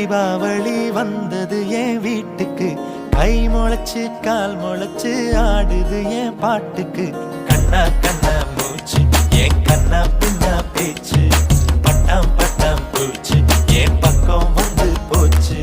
தீபாவளி வந்தது என் வீட்டுக்கு, கை முளைச்சு கால் முளைச்சு ஆடுது என் பாட்டுக்கு. கண்ணா கண்ணா மூச்சு என் கண்ணா பின்னா பேச்சு, பட்டாம் பட்டாம் பூச்சு என் பக்கம் வந்து போச்சு.